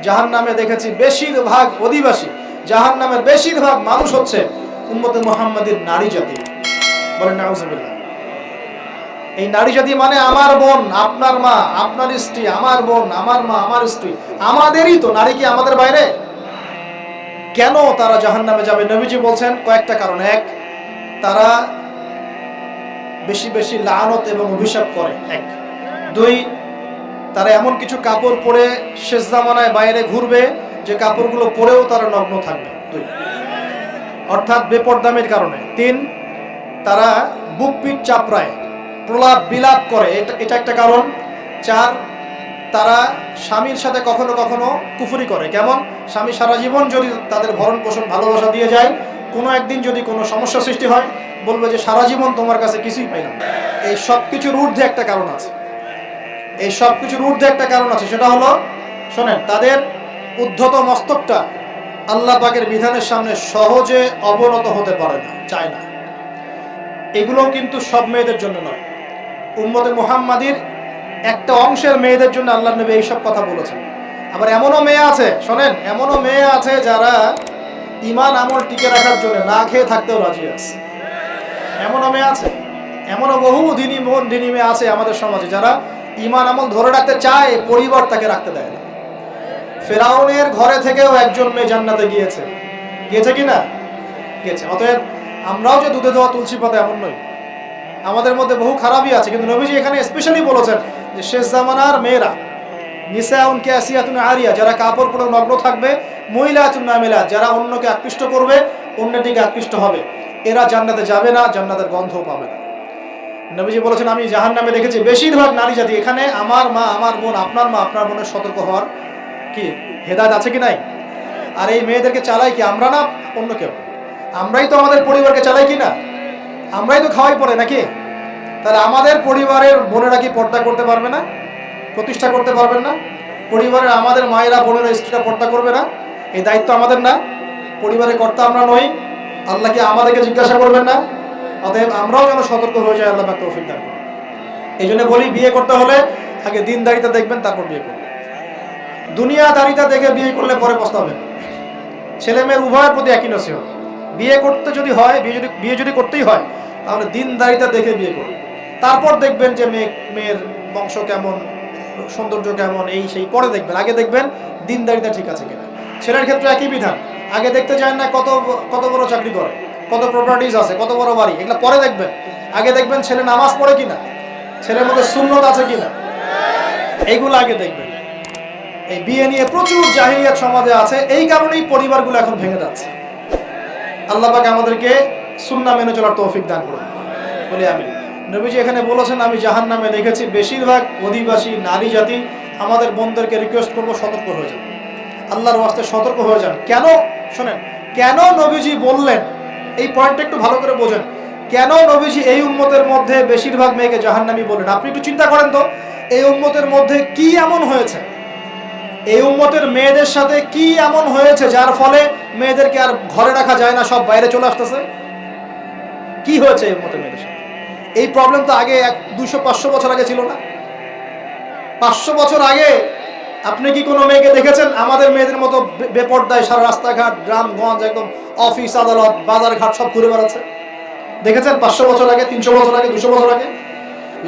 জাহান্নামে দেখেছি বেশিরভাগ অধিবাসী, জাহান্নামের বেশিরভাগ মানুষ হচ্ছে উম্মতে মুহাম্মাদীর নারী জাতি। বলেন নাউজুবিল্লাহ। এই নারী জাতি মানে আমার বোন, আপনার মা, আপনার স্ত্রী, আমার বোন, আমার মা, আমার স্ত্রী, আমাদেরই তো। নারী কি আমাদের বাইরে? কেন তারা জাহান্নামে যাবে? নবীজি বলছেন কয়েকটা কারণ। এক, তারা বেশি বেশি লানত এবং অভিশাপ করে। এক। দুই, তারা এমন কিছু কাপড় পরে শেষ জামানায় বাইরে ঘুরবে যে কাপড়গুলো পরেও তারা নগ্ন থাকবে। দুই, অর্থাৎ বেপরদামির কারণে। তিন, তারা বুক পিঠ চাপড়ায়, প্রলাপ বিলাপ করে, এটা একটা কারণ। চার, তারা স্বামীর সাথে কখনো কখনো কুফরি করে। কেমন? স্বামী সারা জীবন যদি তাদের ভরণ পোষণ ভালোবাসা দিয়ে যায়, কোনো একদিন যদি কোনো সমস্যা সৃষ্টি হয়, বলবে যে সারা জীবন তোমার কাছে কিছুই পাইলাম। এই সব কিছুর ঊর্ধ্বে একটা কারণ আছে, এই সব কিছুর ঊর্ধ্বে একটা কারণ আছে। সেটা হলো, শোনেন, তাদের উদ্ধত মস্তকটা আল্লাহ পাকের বিধানের সামনে সহজে অবনত হতে পারে না, চায় না। এগুলো কিন্তু সব মেয়েদের জন্য নয়, উম্মতে মুহাম্মাদীর একটা অংশের মেয়েদের জন্য আল্লাহ নবী এইসব কথা বলেছেন। আবার এমনও মেয়ে আছে, শোনেন, এমনও মেয়ে আছে যারা ঈমান আমল টিকে রাখার জন্য না খেয়ে থাকতেও রাজি আছে। এমনও মেয়ে আছে, এমনও বহু দিনী মেয়ে আছে আমাদের সমাজে যারা ঈমান আমল ধরে রাখতে চায়, পরিবার তাকে রাখতে দেয় না। ফেরাউনের ঘরে থেকেও একজন মেয়ে জান্নাতে গিয়েছে, গিয়েছে কি না? গিয়েছে। অতএব আমরাও যে দুধে ধোয়া তুলসী পাতা এমন নই, আমাদের মধ্যে বহু খারাপই আছে। কিন্তু নবীজি এখানে স্পেশালি বলেছেন যে শেষ জামানার মেয়েরা, নিসাউন কাসিয়াতুন আরিয়া, যারা কাপড় পরে নগ্ন থাকবে, মহিলাতুন মামিলাত, যারা অন্যকে আকৃষ্ট করবে, অন্যের দিকে আকৃষ্ট হবে, এরা জান্নাতে যাবে না, জান্নাতের গন্ধও পাবে না। নবীজি বলেছেন আমি জাহান্নামে দেখেছি বেশিরভাগ নারী জাতি। এখানে আমার মা, আমার বোন, আপনার মা, আপনার বোনের সতর্ক হওয়ার কি হেদায়েত আছে কি নাই? আর এই মেয়েদেরকে চালাই কি আমরা না অন্য কেউ? আমরাই তো আমাদের পরিবারকে চালাই কি না? আমরাই তো খাওয়াই পড়ে নাকি? তাহলে আমাদের পরিবারের বোনেরা কি পর্দা করতে পারবে না? প্রতিষ্ঠা করতে পারবেন না? পরিবারের আমাদের মায়েরা, বোনেরা, স্ত্রীরা পর্দা করবে না? এই দায়িত্ব আমাদের না? পরিবারের কর্তা আমরা নই? আল্লাহ কি আমাদেরকে জিজ্ঞাসা করবেন না? অতএব আমরাও যেন সতর্ক হয়ে যাই, আল্লাহ পাক তৌফিক দান করুন। এই জন্য বলি, বিয়ে করতে হলে আগে দিনদারিতা দেখবেন, তারপর বিয়ে করবেন। দুনিয়াদারিতা দেখে বিয়ে করলে পরে পস্তাবেন। ছেলে মেয়ের উভয়ের প্রতি একই নসিহত, বিয়ে করতে যদি হয়, বিয়ে যদি করতেই হয়, তাহলে দিনদারিতা দেখে বিয়ে করুন। তারপর দেখবেন যে মেয়ের বংশ কেমন, সৌন্দর্য কেমন, এই সেই পরে দেখবেন। আগে দেখবেন দিনদারিতা ঠিক আছে কিনা। ছেলের ক্ষেত্রে একই বিধান। আগে দেখতে চান না কত বড় চাকরি করে, কত প্রপার্টিজ আছে, কত বড় বাড়ি, এগুলো পরে দেখবেন। আগে দেখবেন ছেলে নামাজ পড়ে কিনা, ছেলের মধ্যে সুন্নত আছে কিনা, এইগুলো আগে দেখবেন। এই বিয়ে নিয়ে প্রচুর জাহিলিয়াত সমাজে আছে, এই কারণেই পরিবারগুলো এখন ভেঙে যাচ্ছে। আল্লাহ পাক আমাদেরকে সুন্নাহ মেনে চলার তৌফিক দান করুন, বলি আমিন। নবীজি এখানে বলেছেন আমি জাহান্নামে দেখেছি বেশিরভাগ অধিবাসী নারী জাতি। আমাদের বোনদেরকে রিকোয়েস্ট করবো, সতর্ক হয়ে যান, আল্লাহর ওয়াস্তে সতর্ক হয়ে যান। কেন? শোনেন, কেন নবীজি বললেন, এই পয়েন্টটা একটু ভালো করে বোঝেন। কেন নবীজি এই উম্মতের মধ্যে বেশিরভাগ মেয়েকে জাহান্নামী বললেন? আপনি একটু চিন্তা করেন তো, এই উম্মতের মধ্যে কি এমন হয়েছে, এই উম্মতের মেয়েদের সাথে কি এমন হয়েছে যার ফলে মেয়েদেরকে আর ঘরে রাখা যায় না, সব বাইরে চলে আসতেছে? কি হয়েছে এই উম্মতের মেয়েদের সাথে? এই প্রবলেম তো আগে 200-500 বছর আগে ছিল না। 500 বছর আগে আপনি কি কোনো মেয়েকে দেখেছেন আমাদের মেয়েদের মতো বেপর্দায় সারা রাস্তাঘাট, গ্রামগঞ্জ, একদম অফিস আদালত, বাজার ঘাট সব ঘুরে বেড়াচ্ছে? দেখেছেন 500 বছর আগে, 300 বছর আগে, 200 বছর আগে?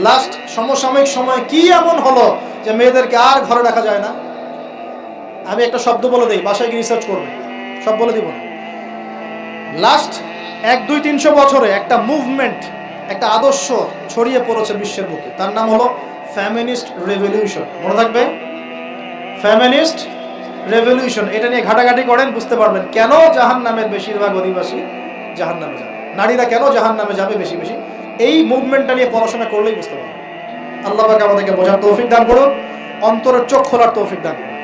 লাস্ট সমসাময়িক সময় কি এমন হলো যে মেয়েদেরকে আর ঘরে রাখা যায় না? আমি একটা শব্দ বলে দিই, বাসায় গিয়ে রিসার্চ করবেন, সব বলে দিব না। লাস্ট 100-200-300 বছরে একটা মুভমেন্ট, একটা আদর্শ ছড়িয়ে পড়েছে বিশ্বের বুকে, তার নাম হলো ফেমিনিস্ট রেভলিউশন। মনে থাকবে, ফেমিনিস্ট রেভলিউশন। এটা নিয়ে ঘাটাঘাটি করেন, বুঝতে পারবেন কেন জাহান্নামের বেশিরভাগ অধিবাসী জাহান্নামে যাবে, নারীরা কেন জাহান্নামে যাবে বেশি বেশি। এই মুভমেন্টটা নিয়ে পড়াশোনা করলেই বুঝতে পারবেন। আল্লাহ পাক আমাদেরকে বোঝার তৌফিক দান করুন, অন্তরের চোখ খোলার তৌফিক দান করুন।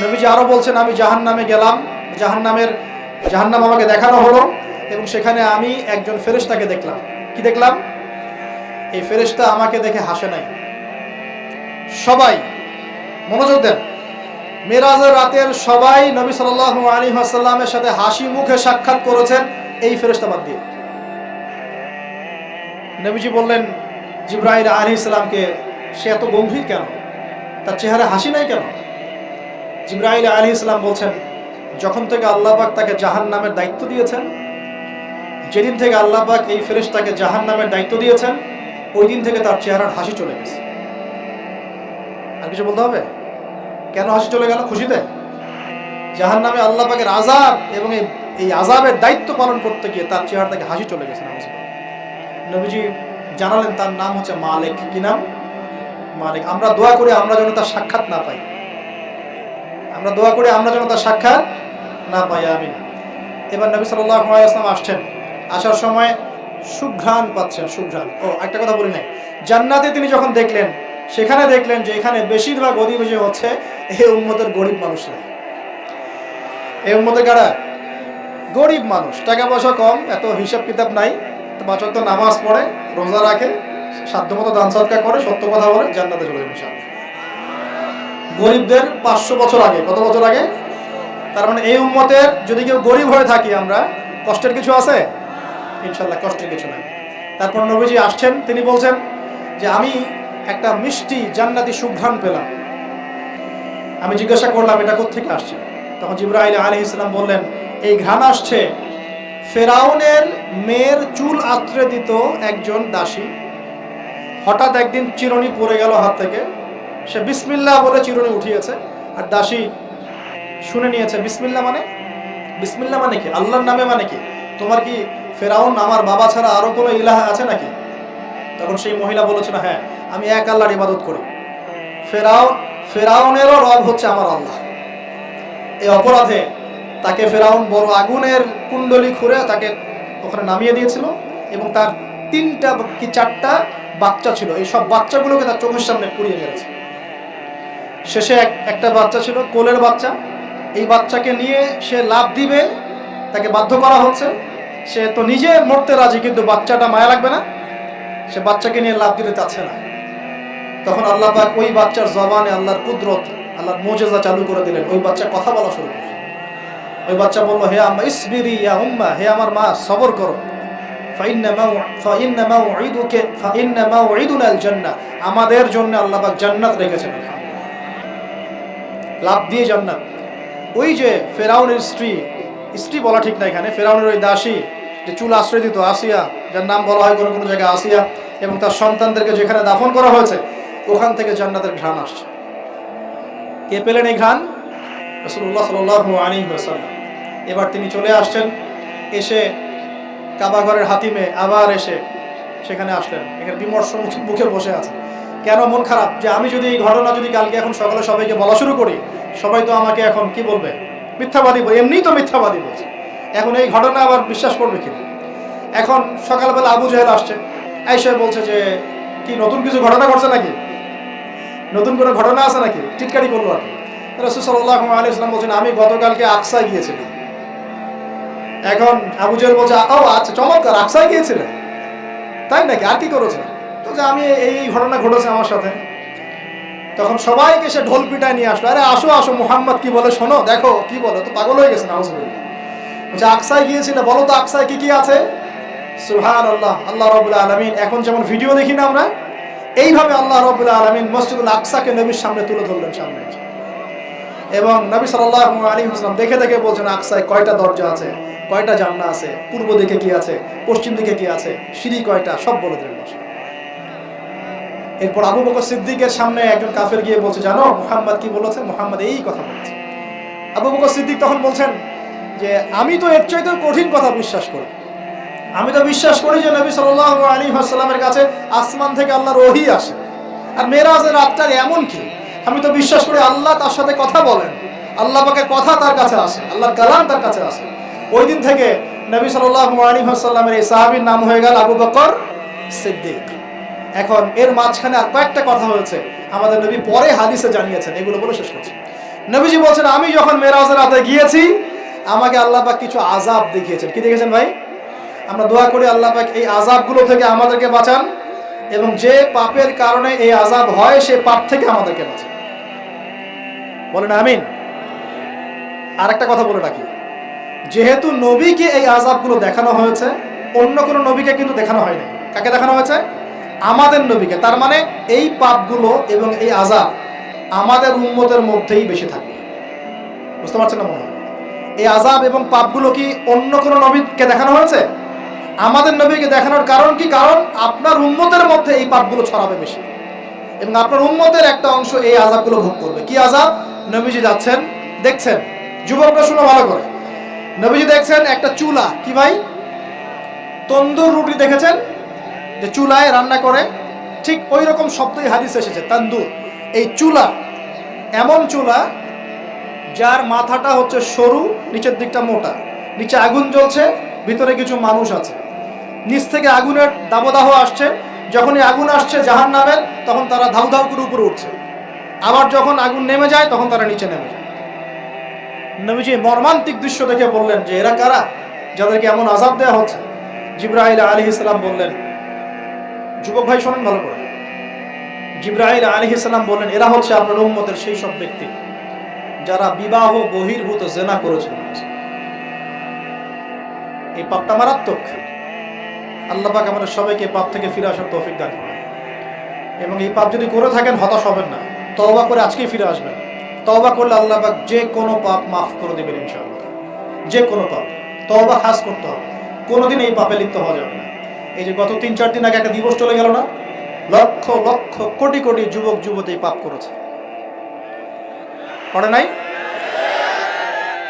নবীজি আরো বলছেন আমি জাহান্নামে গেলাম, জাহান্নাম আমাকে দেখানো হলো, এবং সেখানে আমি একজন ফেরেশতাকে দেখলাম। কি দেখলাম? এই ফেরেশতা আমাকে দেখে হাসে নাই। সবাই মনোযোগ দেন, মেরাজের রাতের সবাই নবী সাল্লাল্লাহু আলাইহি ওয়াসাল্লামের সাথে হাসি মুখে সাক্ষাৎ করেছেন এই ফেরেশতা বাদ দিয়ে। নবীজি বললেন জিবরাইল আলাইহিস সালামকে, সে এত গম্ভীর কেন, তার চেহারা হাসি নাই কেন? জিবরাইল আলাইহিস সালাম বলছেন, যখন থেকে আল্লাহ পাক তাকে জাহান্নামের দায়িত্ব দিয়েছেন, যেদিন থেকে আল্লাহ পাক এই ফেরেশতাকে জাহান্নামের দায়িত্ব দিয়েছেন, ওই দিন থেকে তার চেহারার হাসি চলে গেছে। আর কিছু বলতে হবে? কেন হাসি চলে গেল? খুশিতে? জাহান্নামে আল্লাহ পাকের আযাব এবং এই আযাবের দায়িত্ব পালন করতে গিয়ে তার চেহারা থেকে হাসি চলে গেছে। নবীজি জানালেন তার নাম হচ্ছে মালিক। কি নাম? মালিক। আমরা দোয়া করি আমরা যেন তার সাক্ষাৎ না পাই, আমরা দোয়া করি আমরা যেন তার সাক্ষাৎ না পাই। আমিন। এবার নবী সাল্লাল্লাহু আলাইহি ওয়াসাল্লাম আসছেন, আসার সময় সুঘ্রাণ পাচ্ছেন। সুঘ্রাণ। ও একটা কথা বলি নাই, জান্নাতে তিনি যখন দেখলেন, সেখানে দেখলেন যে এখানে বেশিরভাগ অধিবাসী হচ্ছে এই উম্মতের গরিব মানুষরা। এই উম্মতের কারা? গরিব মানুষ, টাকা পয়সা কম, এত হিসাব কিতাব নাই, পাঁচ ওয়াক্ত নামাজ পড়ে, রোজা রাখে, সাধ্যমতো দান সদকা করে, সত্য কথা বলে, জান্নাতে চলে যাবে ইনশাআল্লাহ। গরিবদের 500 বছর আগে। কত বছর আগে? তার মানে এই উম্মতের যদি কেউ গরিব হয়ে থাকি আমরা, কষ্টের কিছু আছে? ইনশাআল্লাহ কষ্টের কিছু নাই। তারপর নবীজি আসছেন, তিনি বলছেন যে আমি একটা মিষ্টি জান্নাতি সুঘ্রাণ পেলাম। আমি জিজ্ঞাসা করলাম এটা কোত্থেকে আসছে? তখন জিবরাইল আলাইহিস সালাম বললেন, এই ঘ্রাণ আসছে ফেরাউনের মেয়ের চুল আঁচড়ে দিত একজন দাসী। হঠাৎ একদিন চিরুনি পড়ে গেল হাত থেকে, সে বিসমিল্লাহ বলে চিরুনি উঠিয়েছে, আর দাসী শুনে নিয়েছে বিসমিল্লাহ মানে? বিসমিল্লাহ মানে কি? আল্লাহর নামে মানে কি? তোমার কি ফেরাউন আমার বাবা ছাড়া আরো কোনো ইলাহ আছে নাকি? তখন সেই মহিলা বলেছিল, হ্যাঁ, আমি এক আল্লাহর ইবাদত করি। ফেরাউনেরও রব হচ্ছে আমার আল্লাহ। এই অপরাধে তাকে ফেরাউন বড় আগুনের কুণ্ডলি খুঁড়ে তাকে ওখানে নামিয়ে দিয়েছিল, এবং তার 3টা কি 4টা বাচ্চা ছিল। এই সব বাচ্চাগুলোকে তার চোখের সামনে পুড়িয়ে মেরেছে। শেষে একটা বাচ্চা ছিল, কোলের বাচ্চা। এই বাচ্চাকে নিয়ে সে লাফ দিবে, তাকে বাধ্য করা হচ্ছে। সে তো নিজে মরতে রাজি, কিন্তু বাচ্চাটা মায়া লাগবে না, সে বাচ্চাকে নিয়ে লাফ দিতে চাচ্ছে না। তখন আল্লাহ পাক ওই বাচ্চার জবানে আল্লাহর কুদরত, আল্লাহর মুজিজা চালু করে দিলেন। ওই বাচ্চা কথা বলা শুরু করল। ওই বাচ্চা বলল, হে আম্মা ইসবিরি ইয়া উম্মা, হে আমার মা সবর করো। ফাইন্না মাউইদুনাল জান্নাহ, আমাদের জন্য আল্লাহ পাক জান্নাত রেখেছেন। লাভ দিয়ে জান্নাত। ওই যে ফেরাউনের স্ত্রী বলা ঠিক না এখানে, ফেরাউনের ওই দাসী যে চুল আশ্রয় দিত, আসিয়া, যার নাম বলা হয় কোনো কোনো জায়গায় আসিয়া, এবং তার সন্তানদেরকে যেখানে দাফন করা হয়েছে ওখান থেকে জান্নাতের ঘ্রাণ আসছে। কে পেলেন এই ঘ্রাণ? রাসূলুল্লাহ সাল্লাল্লাহু আলাইহি ওয়াসাল্লাম। এবার তিনি চলে আসছেন, এসে কাবা ঘরের হাতিমে আবার এসে সেখানে আসলেন। এখানে বিমর্ষ মুখে বসে আছে। কেন মন খারাপ? যে আমি যদি এই ঘটনা যদি কালকে এখন সকালে সবাইকে বলা শুরু করি, সবাই তো আমাকে এখন কি বলবে? মিথ্যাবাদী বলবে। এমনিই তো মিথ্যাবাদী বলছে, এখন এই ঘটনা আবার বিশ্বাস করবে কিনা? এখন সকালবেলা আবু জাহেল আসছে, আয়েশা বলছে যে কি নতুন কিছু ঘটনা ঘটছে নাকি, নতুন কোনো ঘটনা আছে নাকি? টিটকারি করলো আর কি। রাসূল সাল্লাল্লাহু আলাইহি ওয়াসাল্লাম বলছেন, আমি গতকালকে আকসায় গিয়েছিলাম। এখন আবু জাহেল বলছে, ও আচ্ছা চমৎকার, আকসায় গিয়েছিলেন, তাই নাকি? আর কি করেছে? তো যে আমি এই ঘটনা ঘটেছে আমার সাথে। তখন সবাইকে সে ঢোল পিটায় নিয়ে আসলো, আরে আসো আসো, মুহাম্মদ কি বলে শোনো, দেখো কি বলে। তো পাগল হয়ে গেছে নাউজুবিল্লাহ। বলছে আকসায় গিয়েছিল, বলো তো আকসায় কি কি আছে? সুবহানাল্লাহ, আল্লাহ রাব্বুল আলামিন। এখন যেমন ভিডিও দেখি না আমরা, এইভাবে আল্লাহ রাব্বুল আলামিন মসজিদুল আকসাকে নবীর সামনে তুলে ধরলেন সামনে। এবং নবী সাল্লাল্লাহু আলাইহি ওয়াসাল্লাম দেখে দেখে বলছেন আকসায় কয়টা দরজা আছে, কয়টা জান্নাত আছে, পূর্ব দিকে কি আছে, পশ্চিম দিকে কি আছে, সিঁড়ি কয়টা, সব বলে দিলেন। এরপর আবু বকর সিদ্দিকের সামনে একজন কাফের গিয়ে বলছে, জানো মুহাম্মদ কি বলেছে? মুহাম্মদ এই কথা বলেছে। আবু বকর সিদ্দিক তখন বলছেন যে আমি তো এর চাইতে কঠিন কথা বিশ্বাস করি। আমি তো বিশ্বাস করি যে নবী সাল্লাল্লাহু আলাইহি ওয়াসাল্লামের কাছে আসমান থেকে আল্লাহর ওহী আসে, আর মেরাজের রাতটা এমন কি, আমি তো বিশ্বাস করি আল্লাহ তার সাথে কথা বলেন, আল্লাহ পাকের কথা তার কাছে আসে, আল্লাহর কালাম তার কাছে আসে। ওই দিন থেকে নবী সাল্লাল্লাহু আলাইহি ওয়াসাল্লামের এই সাহাবীর নাম হয়ে গেল আবু বকর সিদ্দিক। এখন এর মাঝখানে আর কয়েকটা কথা হয়েছে, আমাদের নবী পরে হাদিসে জানিয়েছেন, এগুলো বলে শেষ করছি। নবীজি বলছেন, আমি যখন মেরাজের রাতে গিয়েছি আমাকে আল্লাহ পাক কিছু আযাব দেখিয়েছেন। কি দেখেছেন ভাই? আমরা দোয়া করি আল্লাহ পাক এই আযাবগুলো থেকে আমাদেরকে বাঁচান, এবং যে পাপের কারণে এই আযাব হয় সে পাপ থেকে আমাদেরকে বাঁচান। বলেন আমিন। আর একটা কথা বলে রাখি, যেহেতু নবীকে এই আযাবগুলো দেখানো হয়েছে, অন্য কোনো নবীকে কিন্তু দেখানো হয়নি। কাকে দেখানো হয়েছে? আমাদের নবীকে। তার মানে এই পাপগুলো এবং এই আযাব আমাদের উম্মতের মধ্যেই বেশি থাকবে। বুঝতে পারছেন না মনে হয়? এই আযাব এবং পাপগুলো কি অন্য কোনো নবীকে দেখানো হয়েছে? আমাদের নবীকে দেখানোর কারণ কি? কারণ আপনার উম্মতের মধ্যে এই পাপগুলো ছড়াবে বেশি, এবং আপনার উম্মতের একটা অংশ এই আযাবগুলো ভোগ করবে। কি আযাব? নবীজি যাচ্ছেন, দেখছেন, যুবকরা শুনো ভালো করে, নবীজি দেখছেন একটা চুলা, কি ভাই, তন্দুর রুটি দেখেছেন যে চুলায় রান্না করে, ঠিক ওই রকম শব্দই হাদিসে এসেছে, তান্দুর। এই চুলা, এমন চুলা যার মাথাটা হচ্ছে সরু, নিচের দিকটা মোটা, নিচে আগুন জ্বলছে, ভিতরে কিছু মানুষ আছে, নিচ থেকে আগুনের দাবদাহ আসছে। যখনই আগুন আসছে জাহান্নামের, তখন তারা ধাউ ধাউ করে উপরে উঠছে, আবার যখন আগুন নেমে যায় তখন তারা নিচে নেমে যায়। নবীজি মর্মান্তিক দৃশ্য দেখে বললেন যে এরা কারা, যাদেরকে এমন আযাব দেওয়া হচ্ছে? জিবরাইল আলাইহিস সালাম বললেন, যুবক ভাই শোনেন ভালো করে, জিবরাইল আলাইহিস সালাম বললেন, এরা হচ্ছে আপনার উম্মতের সেই সব ব্যক্তি যারা বিবাহ বহির্ভূত জিনা করেছিল। এই পাপটা মারাত্মক। আল্লাহ পাক আমাদের সবাইকে পাপ থেকে ফিরে আসার তৌফিক দান করুন। এবং এই পাপ যদি করে থাকেন হতাশ হবেন না, তওবা করে আজকেই ফিরে আসবেন। তওবা করলে আল্লাহ পাক যে কোনো পাপ মাফ করে দেবেন ইনশাআল্লাহ। যে কোনো পাপ, তওবা খাস করতে হবে, কোনোদিন এই পাপে লিপ্ত হওয়া যাবে না। এই যে গত 3-4 দিন আগে একটা দিবস চলে গেল না, লক্ষ লক্ষ কোটি কোটি যুবক যুবতী পাপ করেছে, করে নাই?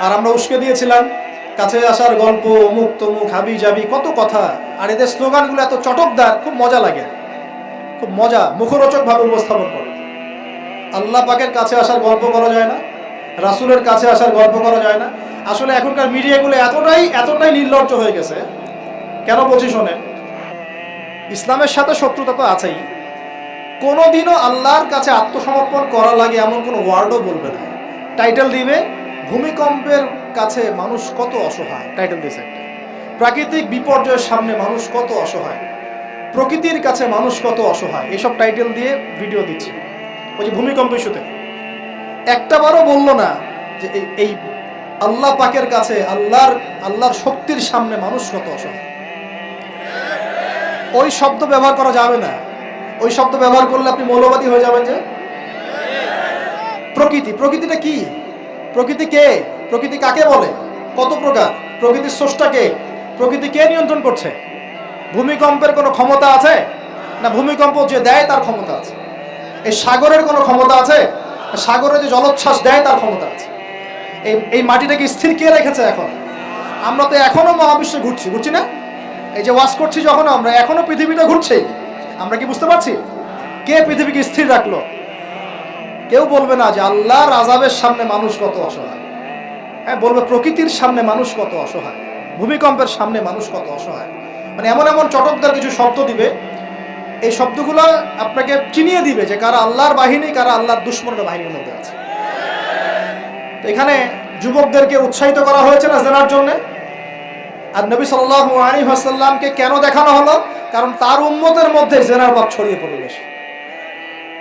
আর আমরা উস্কে দিয়েছিলাম কাছে আসার গল্প, অমুক তমুক, হাবি জাবি, কত কথা। আর এদের স্লোগানগুলো এত চটকদার, খুব মজা লাগে, খুব মজা, মুখরোচক ভাবে উপস্থাপন করে। আল্লাহ পাকের কাছে আসার গল্প করা যায় না, রাসূলের কাছে আসার গল্প করা যায় না। আসলে এখনকার মিডিয়াগুলো এতটাই নির্লজ্জ হয়ে গেছে। কেন বলছি শোনেন, ইসলামের সাথে শত্রুতা তো আছেই, কোনোদিনও আল্লাহর কাছে আত্মসমর্পণ করা লাগে এমন কোনো ওয়ার্ডও বলবে না। টাইটেল দিবে ভূমিকম্পের কাছে মানুষ কত অসহায়, টাইটেল দিয়েছে একটা। প্রাকৃতিক বিপর্যয়ের সামনে মানুষ কত অসহায়, প্রকৃতির কাছে মানুষ কত অসহায়, এসব টাইটেল দিয়ে ভিডিও দিচ্ছে। ওই যে ভূমিকম্প ইস্যুতে একটাবারও বললো না যে এই আল্লাহ পাকের কাছে, আল্লাহর শক্তির সামনে মানুষ কত অসহায়। ওই শব্দ ব্যবহার করা যাবে না। ওই শব্দ ব্যবহার করলে আপনি মৌলবাদী হয়ে যাবেন। যে প্রকৃতিটা কি? প্রকৃতি কে? প্রকৃতি কাকে বলে? কত প্রকার? প্রকৃতির স্রষ্টা কে? প্রকৃতি কে নিয়ন্ত্রণ করছে? ভূমিকম্পের কোনো ক্ষমতা আছে না? ভূমিকম্প যে দেয় তার ক্ষমতা আছে। এই সাগরের কোনো ক্ষমতা আছে? সাগরে যে জলোচ্ছ্বাস দেয় তার ক্ষমতা আছে। এই মাটিটাকে স্থির কে রেখেছে? এখন আমরা তো এখনো মহাবিশ্বে ঘুরছি না? এই যে ওয়াজ করছি যখন আমরা, এখনো পৃথিবীটা ঘুরছে। আমরা কি বুঝতে পারছি কে পৃথিবীকে স্থির রাখলো? কেউ বলবে না যে আল্লাহর আযাবের সামনে মানুষ কত অসহায়। হ্যাঁ, বলবে প্রকৃতির সামনে মানুষ কত অসহায়, ভূমিকম্পের সামনে মানুষ কত অসহায়। মানে এমন এমন চটকদার কিছু শব্দ দিবে, এই শব্দগুলো আপনাকে চিনিয়ে দিবে যে কারা আল্লাহর বাহিনী, কারা আল্লাহর দুশমনের বাহিনীর মধ্যে আছে। তো এখানে যুবকদেরকে উৎসাহিত করা হয়েছে না জেনার জন্য। আর নবী সাল্লাল্লাহু আলাইহি ওয়াসাল্লামকে কেন দেখানো হলো? কারণ তার উম্মতের মধ্যে জেনার পাপ ছড়িয়ে পড়ে বেশি।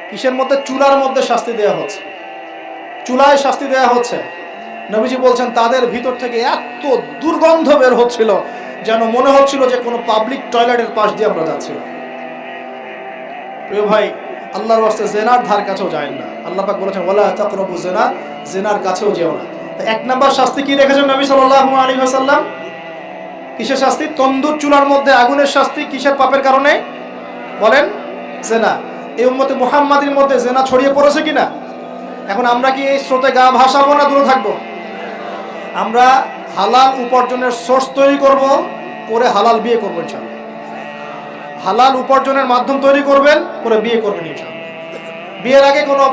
কিসের মধ্যে? চুলার মধ্যে শাস্তি দেওয়া হচ্ছে, চুলায় শাস্তি দেওয়া হচ্ছে। নবীজি বলছেন তাদের ভিতর থেকে এত দুর্গন্ধ বের হচ্ছিল যেন মনে হচ্ছিল যে কোনো পাবলিক টয়লেটের পাশ দিয়ে আমরা যাচ্ছিলাম। প্রিয় ভাই, আল্লাহর ওয়াস্তে জেনার ধার কাছেও যায় না। আল্লাহ পাক বলেছেন ওয়ালা তাকরাবু জিনা, জেনার কাছেও যেও না। তো এক নাম্বার শাস্তি কি রেখেছেন নবী সাল্লাল্লাহু আলাইহি ওয়াসাল্লাম? কিসের শাস্তি? তন্দুর চুলার মধ্যে আগুনের শাস্তি। কিসের পাপের কারণে? বলেন, জেনা। এই উম্মতে মুহাম্মাদির মধ্যে জেনা ছড়িয়ে পড়েছে কিনা? এখন আমরা কি এই স্রোতে গা ভাসাবো না দূরে থাকবো? আমরা হালাল উপার্জনের সোর্স তৈরি করব, করে হালাল বিয়ে করবো ইনশাআল্লাহ। হালাল উপার্জনের মাধ্যম তৈরি করবেন, করে বিয়ে করবেন ইনশাআল্লাহ। বিয়ের আগে কোনো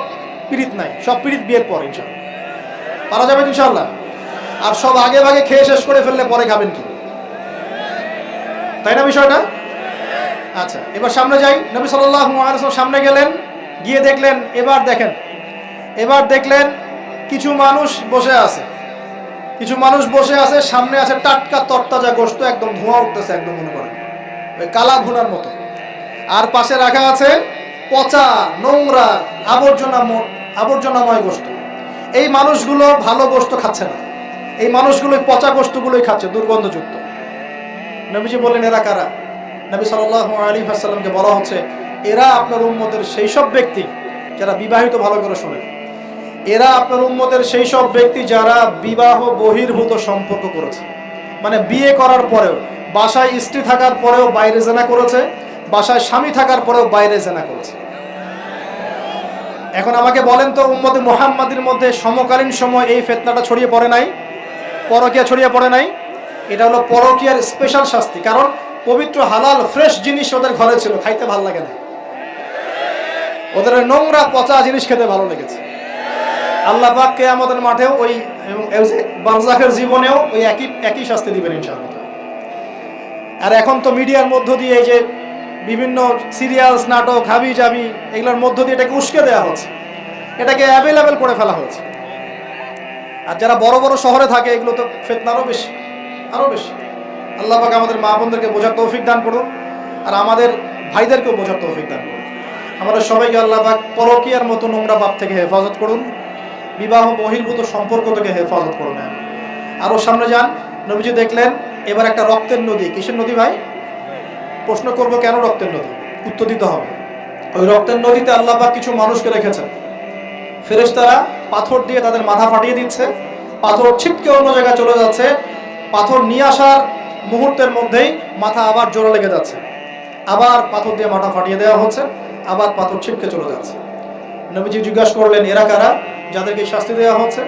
পীড়িত নাই, সব পীড়িত বিয়ের পর ইনশাআল্লাহ পারা যাবে ইনশাআল্লাহ। আর সব আগে ভাগে খেয়ে শেষ করে ফেললে পরে খাবেন কি? তাই না বিষয়টা? আচ্ছা, এবার সামনে যাই। নবী সাল্লাল্লাহু আলাইহি ওয়াসাল্লাম সামনে গেলেন, গিয়ে দেখলেন, এবার দেখলেন কিছু মানুষ বসে আছে, সামনে আছে টাটকা তরতাজা গোশত, একদম ধোঁয়া উঠতেছে, একদম মনে করেন ওই কালা ভুনার মতো। আর পাশে রাখা আছে পচা, নোংরা, আবর্জনাময় গোশত। এই মানুষগুলো ভালো গোশত খাচ্ছে না, এই মানুষগুলো পচা গোশতগুলোই খাচ্ছে, দুর্গন্ধযুক্ত। নবীজি বললেন এরা কারা? নবী সাল্লাল্লাহু আলাইহি ওয়াসাল্লামকে বলা হচ্ছে এরা আপনার উম্মতের সেই সব ব্যক্তি যারা বিবাহিত, ভালো করে শোনেন, এরা আপনার উম্মতের সেই সব ব্যক্তি যারা বিবাহ বহির্ভূত সম্পর্ক করেছে, মানে বিয়ে করার পরেও, বাসায় স্ত্রী থাকার পরেও বাইরে জেনা করেছে, বাসায় স্বামী থাকার পরেও বাইরে জেনা করেছে। এখন আমাকে বলেন তো, উম্মতে মুহাম্মাদের মধ্যে সমকালীন সময় এই ফিতনাটা ছড়িয়ে পড়ে নাই? পরকীয়া ছড়িয়ে পড়ে নাই? এটা হলো পরকীয়ার স্পেশাল শাস্তি। কারণ পবিত্র হালাল ফ্রেশ জিনিস ওদের ঘরে ছিল, খাইতে ভালো লাগে না, ওদের নোংরা পচা জিনিস খেতে ভালো লেগেছে। আল্লাহ পাক কিয়ামতের মাঠেও ওই এবং বারজাখের জীবনেও ওই একই শাস্তি দিবেন ইনশাআল্লাহ। আর এখন তো মিডিয়ার মধ্য দিয়ে এই যে বিভিন্ন সিরিয়ালস, নাটক, হাবি জাবি, এগুলোর মধ্য দিয়ে এটাকে উস্কে দেওয়া হচ্ছে, এটাকে অ্যাভেলেবেল করে ফেলা হয়েছে। আর যারা বড় বড় শহরে থাকে এগুলো তো ফিতনা আরও বেশি, আরও বেশি। আল্লাহ পাক আমাদের মা বোনদেরকে বোঝার তৌফিক দান করুন, আর আমাদের ভাইদেরকেও বোঝার তৌফিক দান করুন। আমাদের সবাইকে আল্লাহ পাক পরকীয়ার মতো নোংরা পাপ থেকে হেফাজত করুন, বিবাহ বহির্ভূত সম্পর্ক থেকে হেফাজত করুন। আরও সামনে যান, নবীজি দেখলেন এবার একটা রক্তের নদী। কিসের নদী ভাই? প্রশ্ন করব কেন রক্তের নদী, উত্তর দিতে হবে। ওই রক্তের নদীতে আল্লাহ পাক কিছু মানুষকে রেখেছেন, ফেরেশতারা পাথর দিয়ে তাদের মাথা ফাটিয়ে দিচ্ছে, পাথর ছিটকে অন্য জায়গায় চলে যাচ্ছে, পাথর নিয়ে আসার মুহূর্তের মধ্যেই মাথা আবার জোরে লেগে যাচ্ছে, আবার পাথর দিয়ে মাথা ফাটিয়ে দেওয়া হচ্ছে, আবার পাথর ছিটকে চলে যাচ্ছে। নবীজি জিজ্ঞাসা করলেন এরা কারা যাদেরকে শাস্তি দেওয়া হচ্ছে?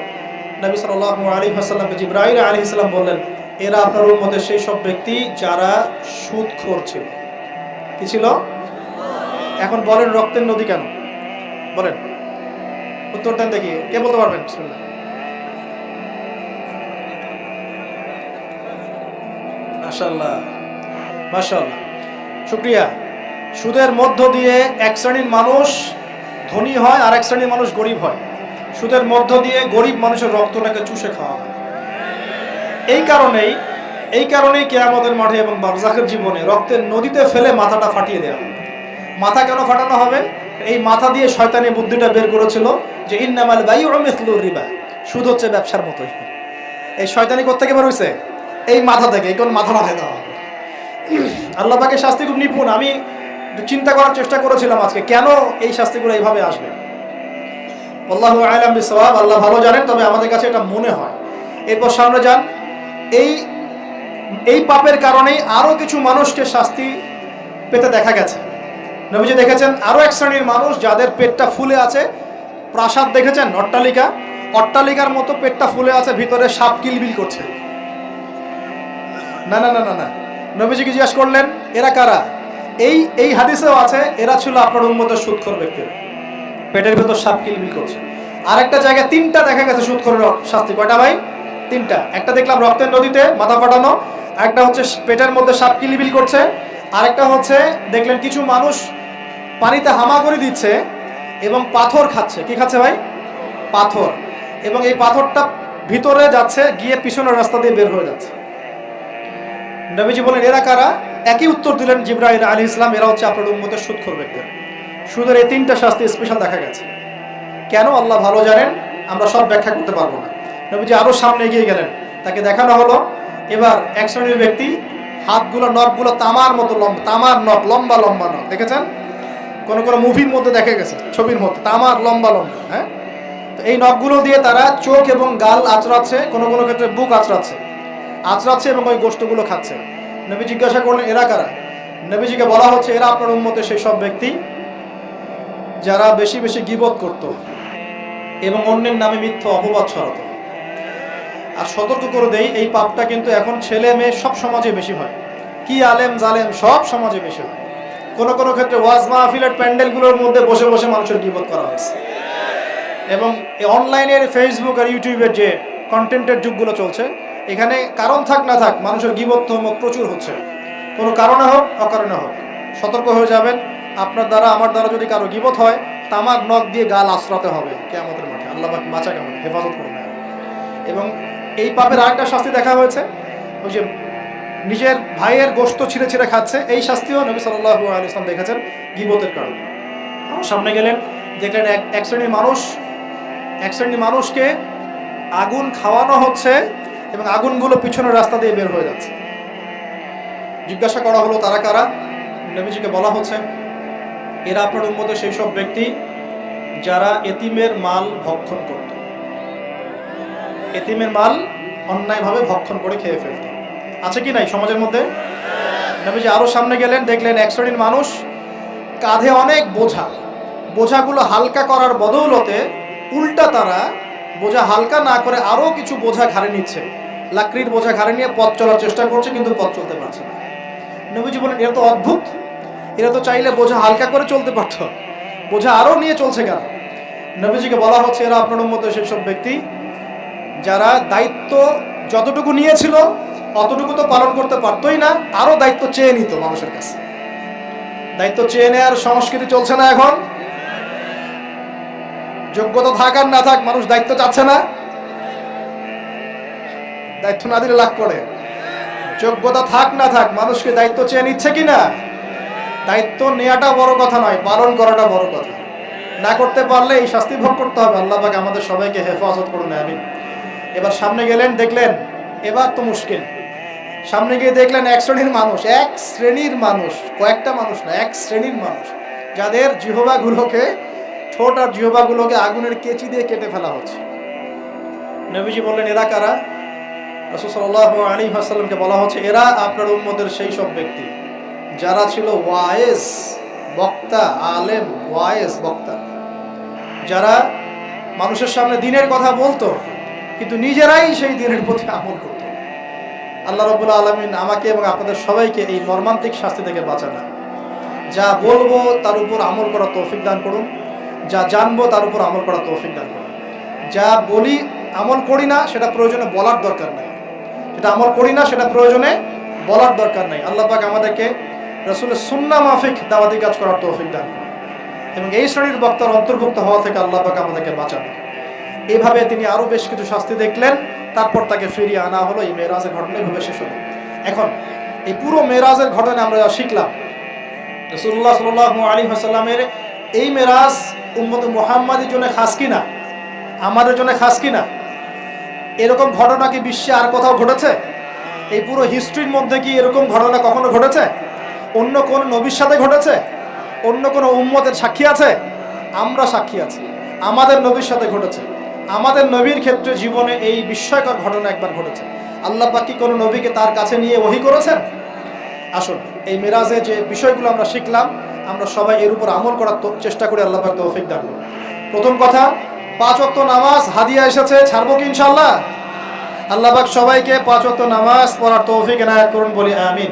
নবী সাল্লাল্লাহু আলাইহি ওয়াসাল্লামকে জিবরাইল আলাইহিস সালাম বললেন এরা আপনার উম্মতের সেই সব ব্যক্তি যারা সুদখোর ছিল। কি ছিল? এখন বলেন রক্তের নদী কেন? বলেন, উত্তর দেন দেখি, কে বলতে পারবেন? বিসমিল্লাহ। মাশাআল্লাহ, মাশাআল্লাহ, শুকরিয়া। সুদের মধ্য দিয়ে এক শ্রেণীর মানুষ ধনী হয় আর এক শ্রেণীর মানুষ গরিব হয়। সুদের মধ্য দিয়ে গরিব মানুষের রক্তটাকে চুষে খাওয়া হয়। এই কারণেই কিয়ামতের মাঠে এবং বারজাখের জীবনে রক্তের নদীতে ফেলে মাথাটা ফাটিয়ে দেওয়া হবে। মাথা কেন ফাটানো হবে? এই মাথা দিয়ে শয়তানি বুদ্ধিটা বের করেছিল যে ইন্নামাল বাইউ মিসলুর রিবা, সুদ হচ্ছে ব্যবসার মতোই। এই শয়তানি কোত্থেকে বের হইছে? এই মাথা থেকে। এই কোন মাথা মাথায় দেওয়া হবে। আল্লাহ পাকের শাস্তি খুব নিপুণ। আমি চিন্তা করার চেষ্টা করেছিলাম আজকে কেন এই শাস্তিগুলো এইভাবে আসবে। আল্লাহু আ'লাম বিসওয়াব, আল্লাহ ভালো জানেন, তবে আমাদের কাছে এটা মনে হয়। এরপর সামনে যান, এই পাপের কারণেই আরো কিছু মানুষকে শাস্তি পেতে দেখা গেছে। নবীজি দেখেছেন আরো এক শ্রেণীর মানুষ যাদের পেটটা ফুলে আছে। প্রাসাদ দেখেছেন, অট্টালিকার মতো পেটটা ফুলে আছে, ভিতরে সাপ কিলবিল করছে। না না না না না, নবীজিকে জিজ্ঞাসা করলেন এরা কারা? এই হাদিসেও আছে এরা ছিল আপনার উম্মতের সুদখোর ব্যক্তিরা, পেটের ভেতর সাপ কিলবিল করছে। আরেকটা জায়গায় তিনটা দেখা গেছে সুদখোরের শাস্তি। কয়টা ভাই? তিনটা। একটা দেখলাম রক্তের নদীতে মাথা ফাটানো, আরেকটা হচ্ছে পেটের মধ্যে সাপ কিলবিল করছে, আরেকটা হচ্ছে দেখলেন কিছু মানুষ পানিতে হামাগুড়ি দিচ্ছে এবং পাথর খাচ্ছে। কি খাচ্ছে ভাই? পাথর। এবং এই পাথরটা ভিতরে যাচ্ছে, গিয়ে পিছনের রাস্তা দিয়ে বের হয়ে যাচ্ছে। নবীজি বলেন এরা কারা? একই উত্তর দিলেন জিবরাইল আলাইহিস সালাম, এরা হচ্ছে আপনার উম্মতের সুদখোর ব্যক্তি। সুদের এই তিনটা শাস্তি স্পেশাল দেখা গেছে। কেন আল্লাহ ভালো জানেন, আমরা সব ব্যাখ্যা করতে পারবো না। নবীজি আরো সামনে এগিয়ে গেলেন, তাকে দেখানো হলো এবার এক শ্রেণীর ব্যক্তি, হাতগুলো নখগুলো তামার মতো লম্বা, তামার নখ, লম্বা লম্বা নখ। দেখেছেন কোন কোন মুভির মধ্যে দেখা গেছে, ছবির মধ্যে তামার লম্বা লম্বা। হ্যাঁ, তো এই নখগুলো দিয়ে তারা চোখ এবং গাল আঁচড়াচ্ছে, কোনো কোনো ক্ষেত্রে বুক আঁচড়াচ্ছে এবং ওই গোশতগুলো খাচ্ছে। নবী জিজ্ঞাসা করলেন এরা কারা? নবীজিকে বলা হচ্ছে এরা আপনার উম্মতের সেই সব ব্যক্তি যারা বেশি বেশি গীবত করত এবং অন্যের নামে মিথ্যা অপবাদ ছড়াতো। আর সতর্ক করে দেই, এই পাপটা কিন্তু এখন ছেলে মেয়ে সব সমাজে বেশি হয়। কি আলেম জালেম সব সমাজে বেশি হয়। কোনো কোনো ক্ষেত্রে ওয়াজ মাহফিলের প্যান্ডেলগুলোর মধ্যে বসে বসে মানুষের গীবত করা হয়েছে। এবং এই অনলাইনের ফেসবুক আর ইউটিউবের যে কন্টেন্টের যুগগুলো চলছে, এখানে কারণ থাক না থাক মানুষের গীবত তহমত প্রচুর হচ্ছে, কোনো কারণে হোক অকারণে হোক। সতর্ক হয়ে যাবেন, আপনার দ্বারা আমার দ্বারা যদি কারো গীবত হয়, তামার নখ দিয়ে গাল আশ্রাতে হবে কিয়ামতের মাঠে। আল্লাহ পাক বাঁচা কেমন হেফাজত করুন। এবং এই পাপের আরেকটা শাস্তি দেখা হয়েছে, ওই যে নিজের ভাইয়ের গোশত ছিঁড়ে ছিঁড়ে খাচ্ছে, এই শাস্তিও নবী সাল্লাল্লাহু আলাইহি ওয়াসাল্লাম দেখেছেন গীবতের কারণে। সামনে গেলেন, দেখলেন এক শ্রেণীর মানুষকে আগুন খাওয়ানো হচ্ছে এবং আগুনগুলো পিছনের রাস্তা দিয়ে বের হয়ে যাচ্ছে। জিজ্ঞাসা করা হলো তারা কারা? নবীজিকে বলা হচ্ছে এরা আপনার উম্মতের সেই সব ব্যক্তি যারা এতিমের মাল ভক্ষণ করত, এতিমের মাল অন্যায়ভাবে ভক্ষণ করে খেয়ে ফেলত। আছে কি নাই সমাজের মধ্যে? নবীজি আরো সামনে গেলেন, দেখলেন এক শ্রেণীর মানুষ কাঁধে অনেক বোঝা, বোঝাগুলো হালকা করার বদৌলতে উল্টা তারা বোঝা হালকা না করে আরো কিছু বোঝা ঘাড়ে নিচ্ছে, লাকড়ির বোঝা ঘাড়ে নিয়ে পথ চলার চেষ্টা করছে, কিন্তু পথ চলতে পারছে না। নবীজি বলেন, এরা তো অদ্ভুত, এরা তো চাইলে বোঝা হালকা করে চলতে পারত, বোঝা আরো নিয়ে চলছে কেন? নবীজিকে বলা হচ্ছে, এরা আপনার উম্মতের সেই সব ব্যক্তি যারা দায়িত্ব যতটুকু নিয়েছিল অতটুকু তো পালন করতে পারতোই না, আরো দায়িত্ব চেয়ে নিত মানুষের কাছে। দায়িত্ব চেয়ে নেওয়ার সংস্কৃতি চলছে না এখন? যোগ্যতা থাক আর না থাক, মানুষ দায়িত্ব চাচ্ছে না। দায়িত্ব না দিলে লাভ করে, যোগ্যতা থাক না থাক মানুষকে দায়িত্ব চেয়ে নিচ্ছে কিনা? দায়িত্ব নেওয়াটা বড় কথা নয়, পালন করাটা বড় কথা। না করতে পারলে এই শাস্তি ভোগ করতে হবে। আল্লাহ পাক আমাদের সবাইকে হেফাজত করুন, আমিন। এবার সামনে গেলেন, দেখলেন এবার তো মুশকিল। সামনে গিয়ে দেখলেন এক শ্রেণীর মানুষ, এক শ্রেণীর মানুষ, কয়েকটা মানুষ না, এক শ্রেণীর মানুষ যাদের জিহ্বাগুলোকে, ঠোঁট আর জিহ্বাগুলোকে আগুনের কেচি দিয়ে কেটে ফেলা হচ্ছে। নবীজি বললেন, এরা কারা? রাসূল সাল্লাল্লাহু আলাইহি ওয়াসাল্লামকে বলা হচ্ছে, এরা আপনার উম্মতের সেই সব ব্যক্তি যারা ছিল ওয়াইজ বক্তা, আলেম ওয়াইজ বক্তা, যারা মানুষের সামনে দ্বীনের কথা বলতো কিন্তু নিজেরাই সেই দ্বীনের প্রতি আমল করত। আল্লাহ রাব্বুল আলামিন আমাকে এবং আপনাদের সবাইকে এই মর্মান্তিক শাস্তি থেকে বাঁচান। যা বলবো তার উপর আমল করার তৌফিক দান করুন, যা জানবো তার উপর আমল করার তৌফিক দান করুন। যা বলি আমল করি না সেটা প্রয়োজনে বলার দরকার নাই, যেটা আমল করি না সেটা প্রয়োজনে বলার দরকার নাই। আল্লাহ পাক আমাদেরকে রাসূলের সুন্নাহ মাফিক দাওয়াতি কাজ করার তৌফিক দান করুন এবং এই শ্রেণীর বক্তার অন্তর্ভুক্ত হওয়া থেকে আল্লাহ পাক আমাদেরকে বাঁচান। এইভাবে তিনি আরো বেশ কিছু শাস্তি দেখলেন, তারপর তাকে ফিরিয়ে আনা হলো। এই মেরাজের ঘটনা এইভাবে শেষ হলো। এখন এই পুরো মেরাজের ঘটনা আমরা যা শিখলাম, রাসূলুল্লাহ সাল্লাল্লাহু আলাইহি ওয়াসাল্লামের এই মেরাজ উম্মতে মুহাম্মাদের জন্য খাস কিনা, আমাদের জন্য খাস কিনা? এরকম ঘটনা কি বিশ্বে আর কোথাও ঘটেছে? এই পুরো হিস্ট্রির মধ্যে কি এরকম ঘটনা কখনো ঘটেছে? অন্য কোন নবীর সাথে ঘটেছে? অন্য কোন উম্মতের সাক্ষী আছে? আমরা সাক্ষী আছি, আমাদের নবীর সাথে ঘটেছে। আমাদের নবীর ক্ষেত্রে জীবনে এই বিস্ময়কর ঘটনা একবার ঘটেছে। আল্লাহ পাক কি কোনো নবীকে তার কাছে নিয়ে ওহী করেছেন? আসুন এই মেরাজে যে বিষয়গুলো আমরা শিখলাম, আমরা সবাই এর উপর আমল করার চেষ্টা করি। আল্লাহ পাক তৌফিক দান করুন। প্রথম কথা, 5 ওয়াক্ত নামাজ হাদিয়া এসেছে, ছাড়বো কি ইনশাআল্লাহ? আল্লাহ পাক সবাইকে 5 ওয়াক্ত নামাজ পড়ার তৌফিক এনায়েত করুন, বলি আমিন।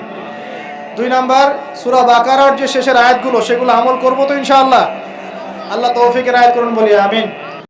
2 নাম্বার, সূরা বাকারার যে শেষের আয়াতগুলো সেগুলো আমল করবো তো ইনশাআল্লাহ? আল্লাহ তৌফিক এনায়েত করুন, বলি আমিন।